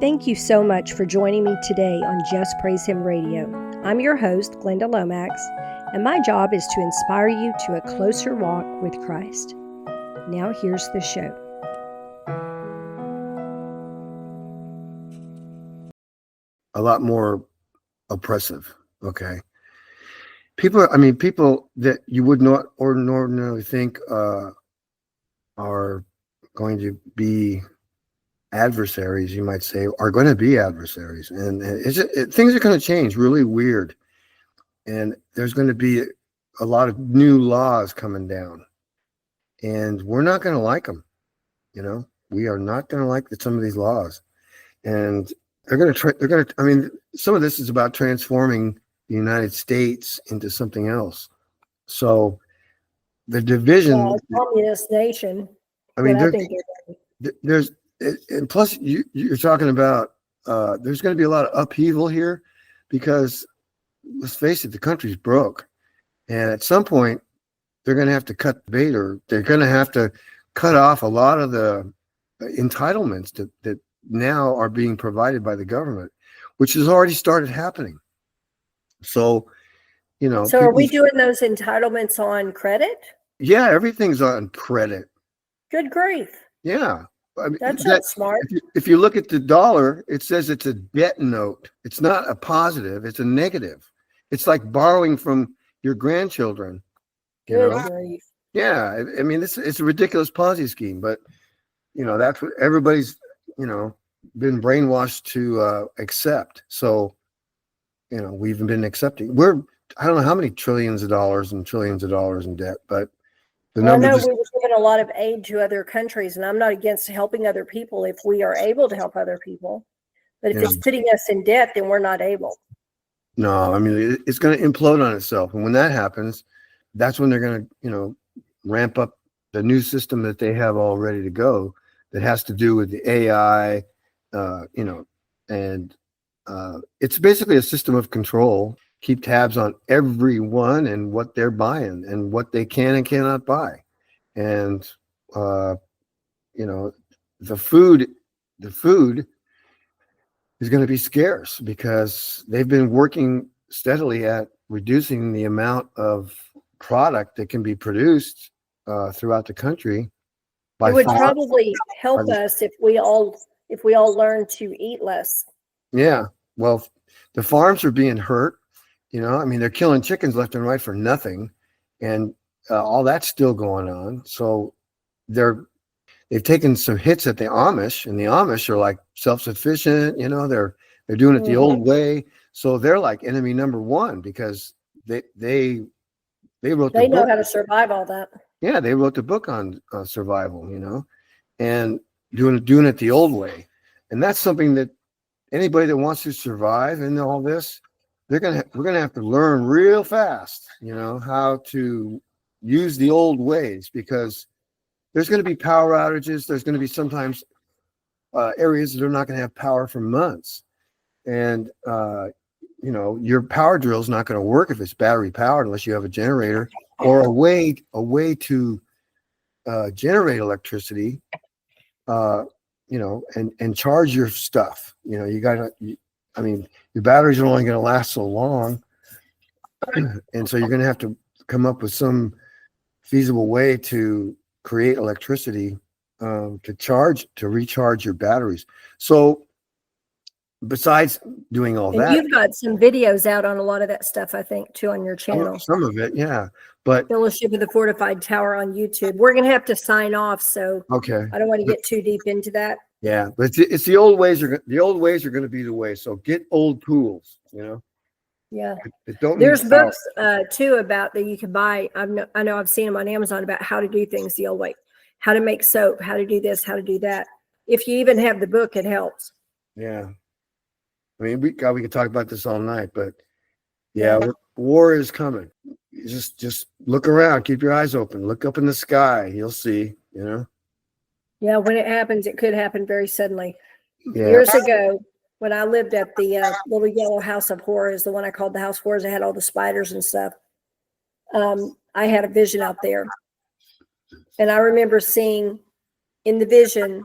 Thank you so much for joining me today on Just Praise Him Radio. I'm your host, Glenda Lomax, and my job is to inspire you to a closer walk with Christ. Now here's the show. A lot more oppressive, okay? People that you would not ordinarily think are going to be adversaries, you might say, are going to be adversaries. And things are going to change really weird. And there's going to be a lot of new laws coming down. And we're not going to like them. You know, we are not going to like some of these laws. And some of this is about transforming the United States into something else. So the division, communist nation. And plus you're talking about, there's going to be a lot of upheaval here because let's face it, the country's broke. And at some point they're going to have to cut the bait, or they're going to have to cut off a lot of the entitlements that now are being provided by the government, which has already started happening. So, So are we doing those entitlements on credit? Yeah, everything's on credit. Good grief. Yeah. I mean, that's not smart. If you look at the dollar, it says it's a debt note. It's not a positive, it's a negative. It's like borrowing from your grandchildren. Good grief. Yeah. I mean, it's a ridiculous Ponzi scheme, but that's what everybody's, been brainwashed to accept. So, we've been accepting. I don't know how many trillions of dollars in debt, but the number. I know we were giving a lot of aid to other countries, and I'm not against helping other people if we are able to help other people. But if it's putting us in debt, then we're not able. No, I mean, it's going to implode on itself. And when that happens, that's when they're going to, ramp up the new system that they have all ready to go that has to do with the AI, and it's basically a system of control. Keep tabs on everyone and what they're buying and what they can and cannot buy. And, the food is going to be scarce because they've been working steadily at reducing the amount of product that can be produced throughout the country. It would probably help us if we all learn to eat less. Yeah. Well, the farms are being hurt. They're killing chickens left and right for nothing. And all that's still going on. So they've taken some hits at the Amish, and the Amish are like self-sufficient, they're doing it the old way. So they're like enemy number one because they wrote they know how to survive all that. Yeah, they wrote the book on survival, and doing it the old way. And that's something that anybody that wants to survive in all this, we're gonna have to learn real fast, how to use the old ways, because there's going to be power outages. There's going to be sometimes areas that are not going to have power for months, and your power drill is not going to work if it's battery powered unless you have a generator or a way to generate electricity, and charge your stuff. Your batteries are only going to last so long. And so you're going to have to come up with some feasible way to create electricity to recharge your batteries. So besides doing all that, you've got some videos out on a lot of that stuff, I think, too, on your channel. Some of it, yeah. But Fellowship of the Fortified Tower on YouTube. We're going to have to sign off, so okay. I don't want to get too deep into that. Yeah, but it's the old ways. The old ways are going to be the way. So get old tools, Yeah. There's books too about that you can buy. I know I've seen them on Amazon about how to do things the old way, how to make soap, how to do this, how to do that. If you even have the book, it helps. Yeah. I mean, we could talk about this all night, but war is coming. You just look around, keep your eyes open, look up in the sky. You'll see, Yeah, when it happens, it could happen very suddenly. Yeah. Years ago, when I lived at the little yellow house of horrors, the one I called the house of horrors, I had all the spiders and stuff. I had a vision out there. And I remember seeing in the vision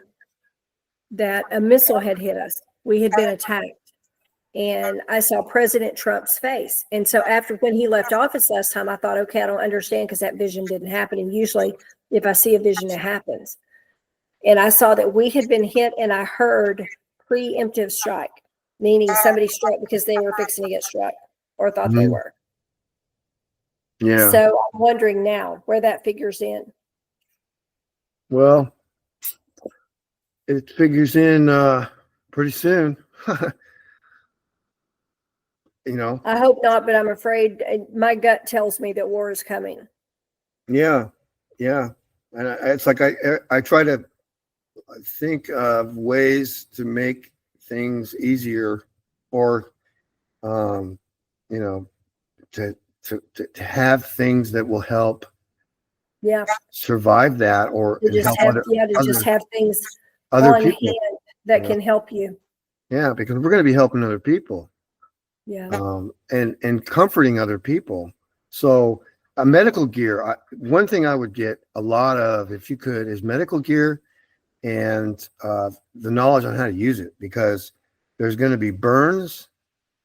that a missile had hit us. we had been attacked. And I saw President Trump's face. And so when he left office last time, I thought, okay, I don't understand because that vision didn't happen. And usually if I see a vision, it happens. And I saw that we had been hit, and I heard preemptive strike, meaning somebody struck because they were fixing to get struck or thought they were. Yeah. So I'm wondering now where that figures in. Well, it figures in pretty soon. I hope not, but I'm afraid my gut tells me that war is coming. Yeah. And it's like I try to think of ways to make things easier, or to have things that will help survive that, or to just have things other on people hand that can help you. Yeah, because we're going to be helping other people. Yeah. And comforting other people. So medical gear, one thing I would get a lot of, if you could, is medical gear and the knowledge on how to use it, because there's going to be burns,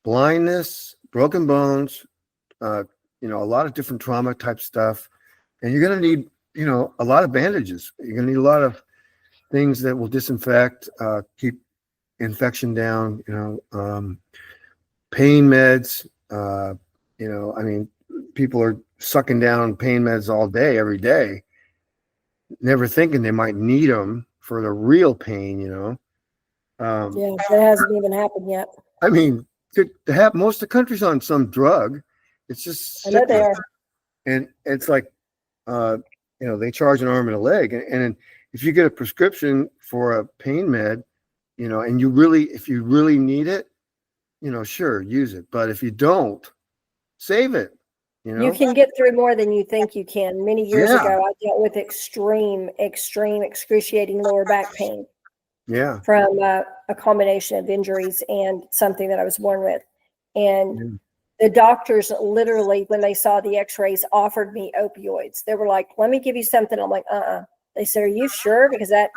blindness, broken bones, a lot of different trauma type stuff. And you're going to need, a lot of bandages. You're going to need a lot of things that will disinfect, keep infection down, pain meds. People are sucking down pain meds all day, every day, never thinking they might need them for the real pain, That hasn't even happened yet. I mean, to have most of the country's on some drug. It's just I know they are. And it's like, they charge an arm and a leg. And if you get a prescription for a pain med, and if you really need it, sure, use it. But if you don't, save it. You can get through more than you think you can. Many years ago, I dealt with extreme, excruciating lower back pain. Yeah. From a combination of injuries and something that I was born with. And the doctors literally, when they saw the x-rays, offered me opioids. They were like, let me give you something. I'm like, They said, are you sure? Because that,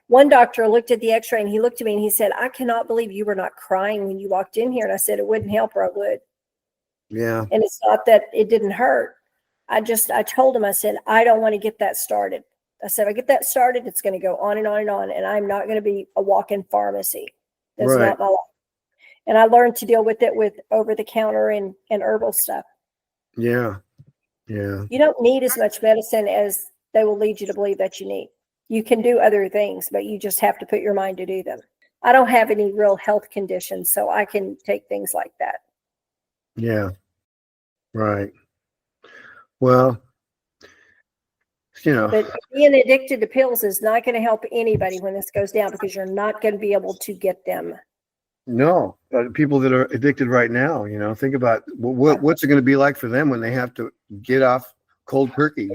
one doctor looked at the x-ray and he looked at me and he said, I cannot believe you were not crying when you walked in here. And I said, it wouldn't help or I would. Yeah. And it's not that it didn't hurt. I told him, I said, I don't want to get that started. I said, if I get that started, it's going to go on and on and on. And I'm not going to be a walk-in pharmacy. That's not my life. And I learned to deal with it with over-the-counter and herbal stuff. Yeah. Yeah. You don't need as much medicine as they will lead you to believe that you need. You can do other things, but you just have to put your mind to do them. I don't have any real health conditions, so I can take things like that. Yeah. Right. Well, But being addicted to pills is not going to help anybody when this goes down, because you're not going to be able to get them. No, people that are addicted right now, think about what's it going to be like for them when they have to get off cold turkey,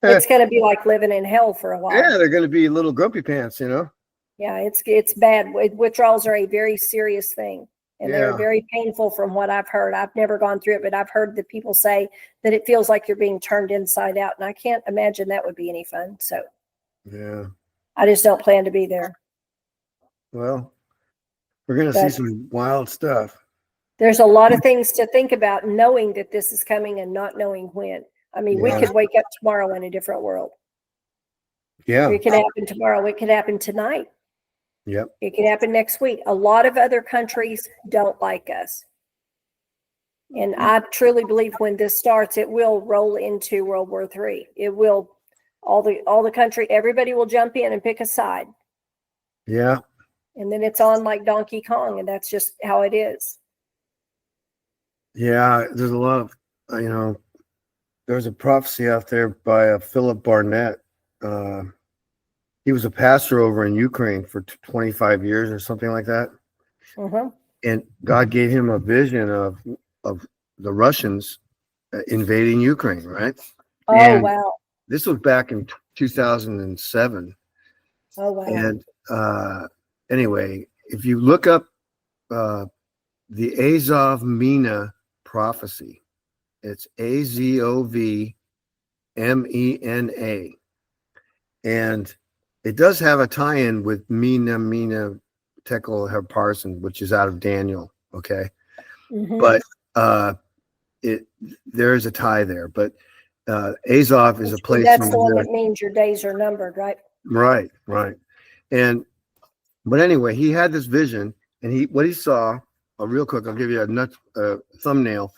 It's going to be like living in hell for a while. Yeah, they're going to be little grumpy pants, Yeah, it's bad. Withdrawals are a very serious thing, and they're very painful from what I've heard. I've never gone through it, but I've heard that people say that it feels like you're being turned inside out, and I can't imagine that would be any fun. So yeah, I just don't plan to be there. Well, we're going to see some wild stuff. There's a lot of things to think about, knowing that this is coming and not knowing when. I mean, we could wake up tomorrow in a different world. Yeah. It could happen tomorrow. It could happen tonight. Yep. It could happen next week. A lot of other countries don't like us. And I truly believe when this starts, it will roll into World War III. It will, all the country, everybody will jump in and pick a side. Yeah. And then it's on like Donkey Kong, and that's just how it is. Yeah, there's a lot of, there's a prophecy out there by Philip Barnett. He was a pastor over in Ukraine for 25 years or something like that. Mm-hmm. And God gave him a vision of the Russians invading Ukraine, right? Oh, wow. This was back in 2007. Oh, wow. And anyway, if you look up the Azov Mina prophecy, it's AZOVMENA. And it does have a tie-in with Mina Tekel Parson, which is out of Daniel. Okay. Mhm. But there is a tie there. But Azov is a place. That's the one that means your days are numbered, right? Right. But anyway, he had this vision, and what he saw. Real quick, I'll give you a thumbnail.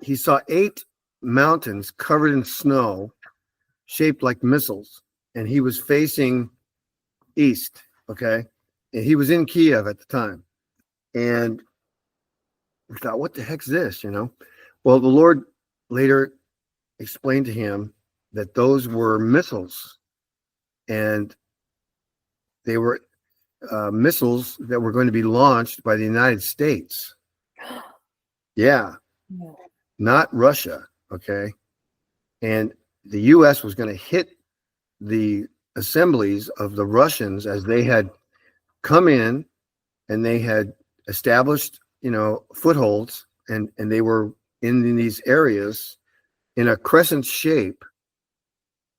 He saw 8 mountains covered in snow, shaped like missiles, and he was facing east. Okay, and he was in Kiev at the time, and we thought, "What the heck's this?" Well, the Lord later explained to him that those were missiles, and they were missiles that were going to be launched by the United States. Yeah. Not Russia. Okay. And the U.S. was going to hit the assemblies of the Russians as they had come in and they had established, footholds, and they were in these areas in a crescent shape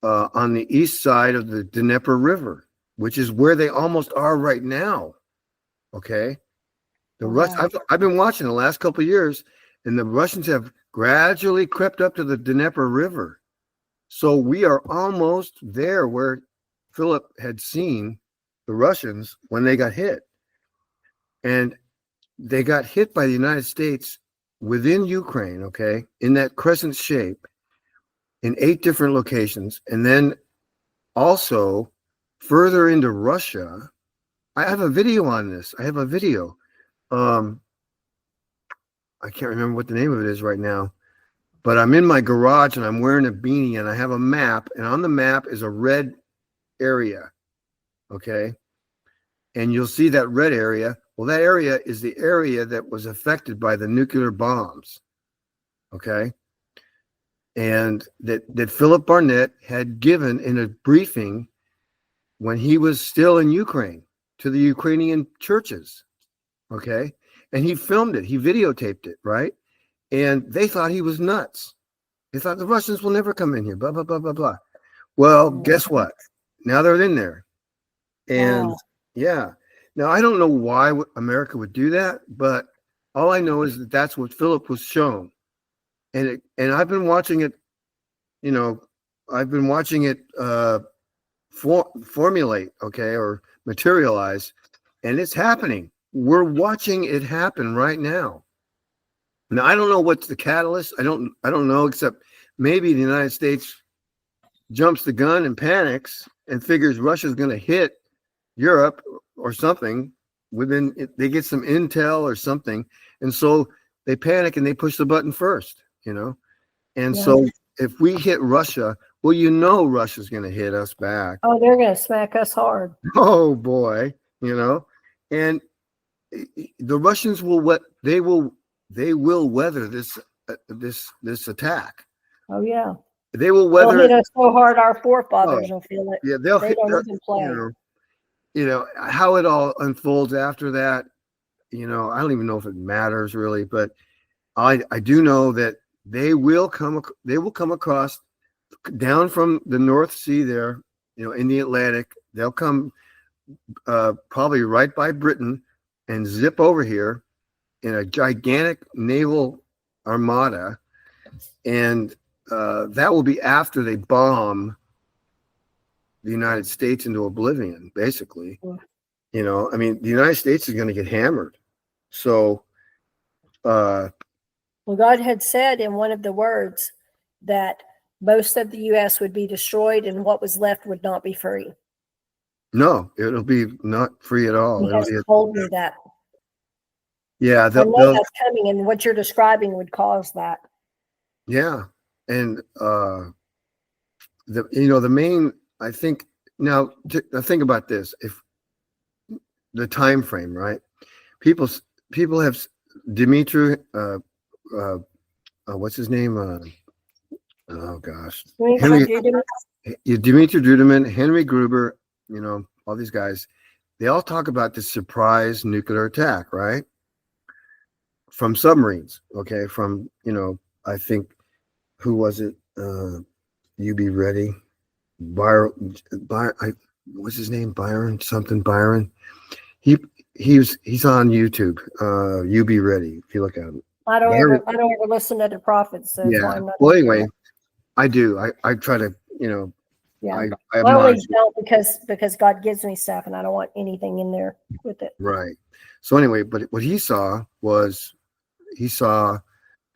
on the east side of the Dnieper River, which is where they almost are right now. Okay. I've been watching the last couple of years, and the Russians have gradually crept up to the Dnieper River. So we are almost there where Philip had seen the Russians when they got hit. And they got hit by the United States within Ukraine, okay, in that crescent shape in 8 different locations. And then also further into Russia. I have a video on this. I can't remember what the name of it is right now, but I'm in my garage and I'm wearing a beanie and I have a map, and on the map is a red area. Okay. And you'll see that red area. Well, that area is the area that was affected by the nuclear bombs. Okay. And that Philip Barnett had given in a briefing when he was still in Ukraine to the Ukrainian churches. Okay. And he filmed it. He videotaped it. Right. And they thought he was nuts. They thought the Russians will never come in here, blah, blah, blah, blah, blah. Well, guess what? Now they're in there. And yeah. Now, I don't know why America would do that, but all I know is that that's what Philip was shown. And I've been watching it, formulate, okay, or materialize, and it's happening. We're watching it happen right now. Now, I don't know what's the catalyst. I don't know, except maybe the United States jumps the gun and panics and figures Russia's going to hit Europe or something. They get some intel or something, and so they panic and they push the button first, And so if we hit Russia, well, Russia's going to hit us back. Oh, they're going to smack us hard. Oh boy, and the Russians they will weather this attack. Oh yeah. They will weather. They'll hit us so hard our forefathers will feel it. Yeah, they don't even play. How it all unfolds after that. I don't even know if it matters really, but I do know that they will come across down from the North Sea there, in the Atlantic. They'll come probably right by Britain and zip over here in a gigantic naval armada, and that will be after they bomb the United States into oblivion, basically. The United States is going to get hammered. So, well, God had said in one of the words that most of the U.S. would be destroyed and what was left would not be free. No, it'll be not free at all. He has told me that. Yeah, I know that's coming, and what you're describing would cause that. Yeah, and the main, I think, now think about this: if the time frame, right? People have Dimitri, what's his name? Oh gosh, Dimitri Duduman, Henry Gruber, all these guys. They all talk about this surprise nuclear attack, right? From submarines, okay? From, I think, who was it? You Be Ready. what's his name? Byron, something Byron. He's on YouTube. You Be Ready if you look at him. I don't ever listen to the prophets, so that's why Yeah. I'm not. Well, anyway, I do. I try to, Yeah. I I always don't because God gives me stuff and I don't want anything in there with it. Right. So anyway, but what he saw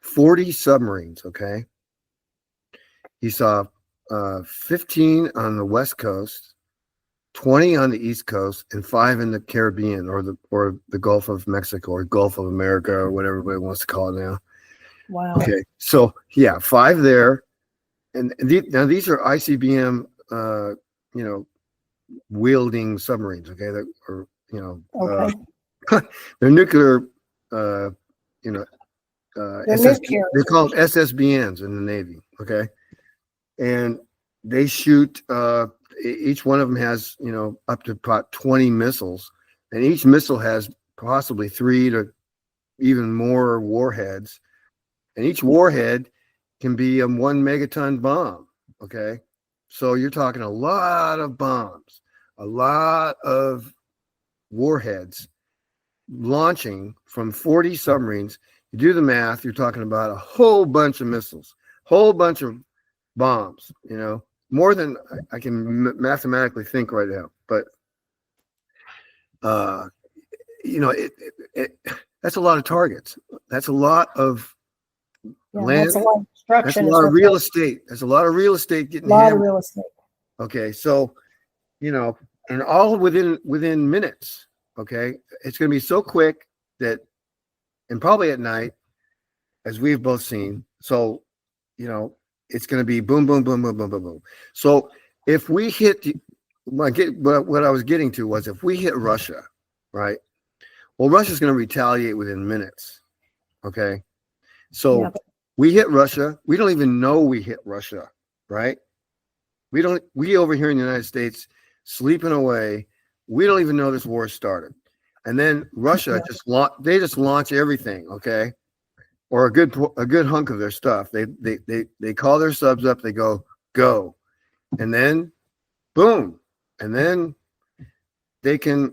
40 submarines. Okay. He saw 15 on the West Coast, 20 on the East Coast, and 5 in the Caribbean or the Gulf of Mexico or Gulf of America or whatever everybody wants to call it now. Wow. Okay. So yeah, 5 there. And now these are ICBM, wielding submarines. Okay. That are, Okay. they're nuclear, They're they're called SSBNs in the Navy. Okay. And they shoot, each one of them has, up to about 20 missiles, and each missile has possibly 3 to even more warheads. And each warhead can be a 1 megaton bomb. Okay. So you're talking a lot of bombs, a lot of warheads launching from 40 submarines. You do the math, you're talking about a whole bunch of missiles, whole bunch of bombs, more than I can mathematically think right now. But, that's a lot of targets. That's a lot of land. That's a lot of destruction. That's a lot of real estate. There's a lot of real estate getting a lot hammered. of real estate. Okay. So, and all within minutes. Okay. It's going to be so quick that, and probably at night, as we've both seen. So, it's going to be boom, boom, boom, boom, boom, boom, boom. So if we hit what I was getting to was if we hit Russia, right? Well, Russia's going to retaliate within minutes. Okay. So we hit Russia. We don't even know we hit Russia, right? We over here in the United States sleeping away. We don't even know this war started. And then Russia just launch everything. Okay. Or a good hunk of their stuff. They call their subs up. They go, and then boom, and then they can,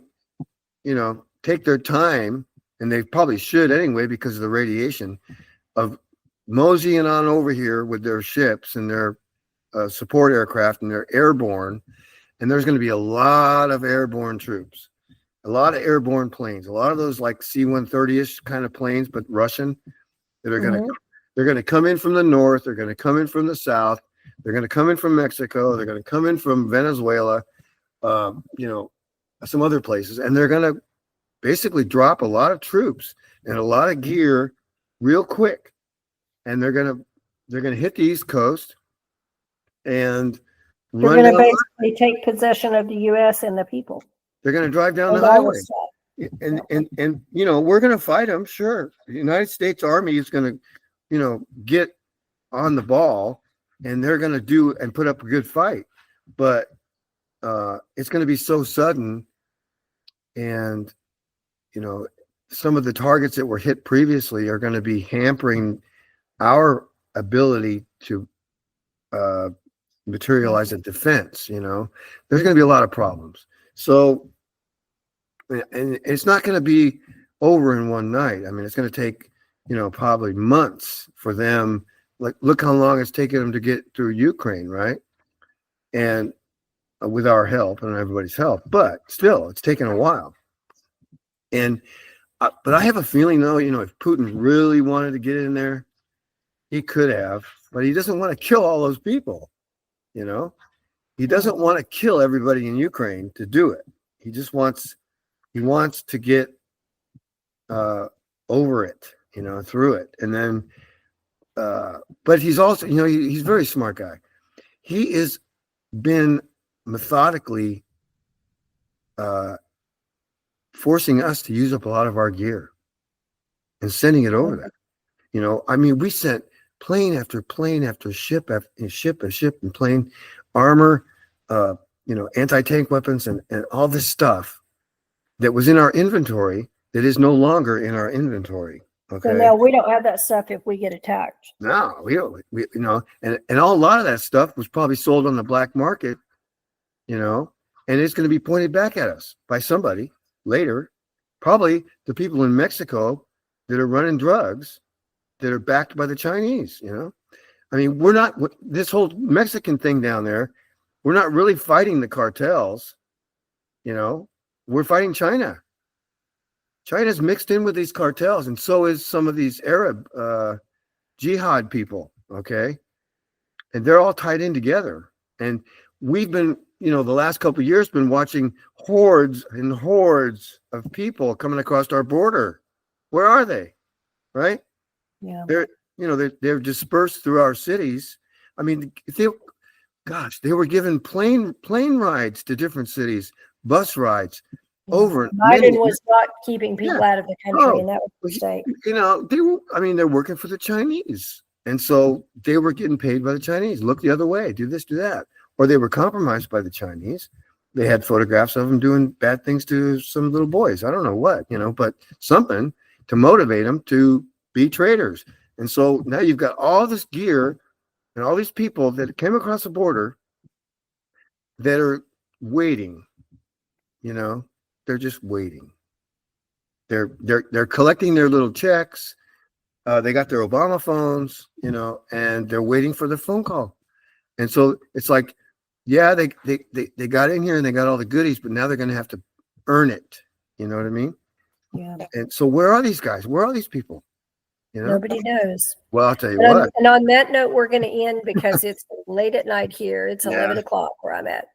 take their time, and they probably should anyway because of the radiation, of moseying on over here with their ships and their support aircraft, and they're airborne, and there's going to be a lot of airborne troops, a lot of airborne planes, a lot of those like C-130-ish kind of planes, but Russian. That are they're going to come in from the north. They're going to come in from the south. They're going to come in from Mexico. They're going to come in from Venezuela, some other places, and they're going to basically drop a lot of troops and a lot of gear real quick. And they're going to hit the East Coast and they're going to basically take possession of the U.S. and the people. They're going to drive down the highway. And we're going to fight them. Sure. The United States Army is going to, get on the ball, and they're going to do and put up a good fight, but it's going to be so sudden. And, some of the targets that were hit previously are going to be hampering our ability to materialize a defense. There's going to be a lot of problems. So, and it's not going to be over in one night. I mean, it's going to take, probably months for them. Like, look how long it's taken them to get through Ukraine, right? And with our help and everybody's help, but still, it's taken a while. And, but I have a feeling, though, if Putin really wanted to get in there, he could have, but he doesn't want to kill all those people. He doesn't want to kill everybody in Ukraine to do it. He wants to get over it, through it. And then, but he's also, he's a very smart guy. He has been methodically forcing us to use up a lot of our gear and sending it over there. I mean, we sent plane after plane after ship after ship and plane, armor, anti-tank weapons and all this stuff that was in our inventory that is no longer in our inventory. Okay. So now we don't have that stuff if we get attacked. No, we don't. And a lot of that stuff was probably sold on the black market, and it's going to be pointed back at us by somebody later, probably the people in Mexico that are running drugs that are backed by the Chinese. I mean, we're not, this whole Mexican thing down there, we're not really fighting the cartels. We're fighting China. China's mixed in with these cartels, and so is some of these Arab jihad people, okay? And they're all tied in together. And we've been, the last couple of years, been watching hordes and hordes of people coming across our border. Where are they? Right? Yeah. They're dispersed through our cities. I mean, they were given plane rides to different cities, bus rides. Over Biden was not keeping people out of the country, and that was a mistake. They're working for the Chinese, and so they were getting paid by the Chinese. Look the other way, do this, do that, or they were compromised by the Chinese. They had photographs of them doing bad things to some little boys. I don't know what, but something to motivate them to be traitors. And so now you've got all this gear and all these people that came across the border that are waiting. They're just waiting. They're collecting their little checks. They got their Obama phones, and they're waiting for the phone call. And so it's like, yeah, they got in here and they got all the goodies, but now they're going to have to earn it. You know what I mean? Yeah. And so where are these guys? Where are these people? Nobody knows. Well, I'll tell you what. And on that note, we're going to end because it's late at night here. It's 11 o'clock where I'm at.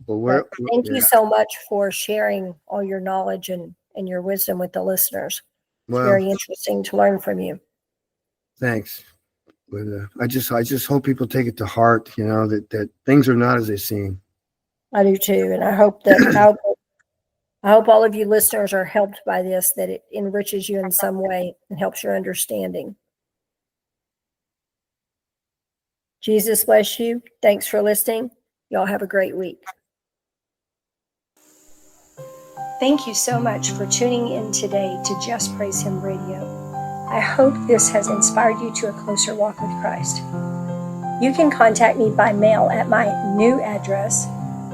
Well, thank you so much for sharing all your knowledge and your wisdom with the listeners. It's very interesting to learn from you. Thanks. But I just hope people take it to heart, that things are not as they seem. I do too, and I hope that I hope all of you listeners are helped by this, that it enriches you in some way and helps your understanding. Jesus bless you. Thanks for listening. Y'all have a great week. Thank you so much for tuning in today to Just Praise Him Radio. I hope this has inspired you to a closer walk with Christ. You can contact me by mail at my new address,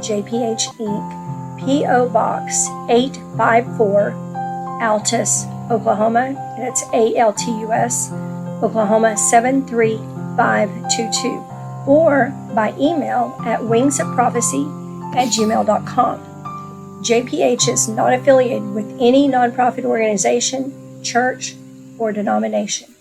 JPH Inc., P.O. Box 854, Altus, Oklahoma. That's ALTUS, Oklahoma 73522. Or by email at wingsofprophecy@gmail.com. JPH is not affiliated with any nonprofit organization, church, or denomination.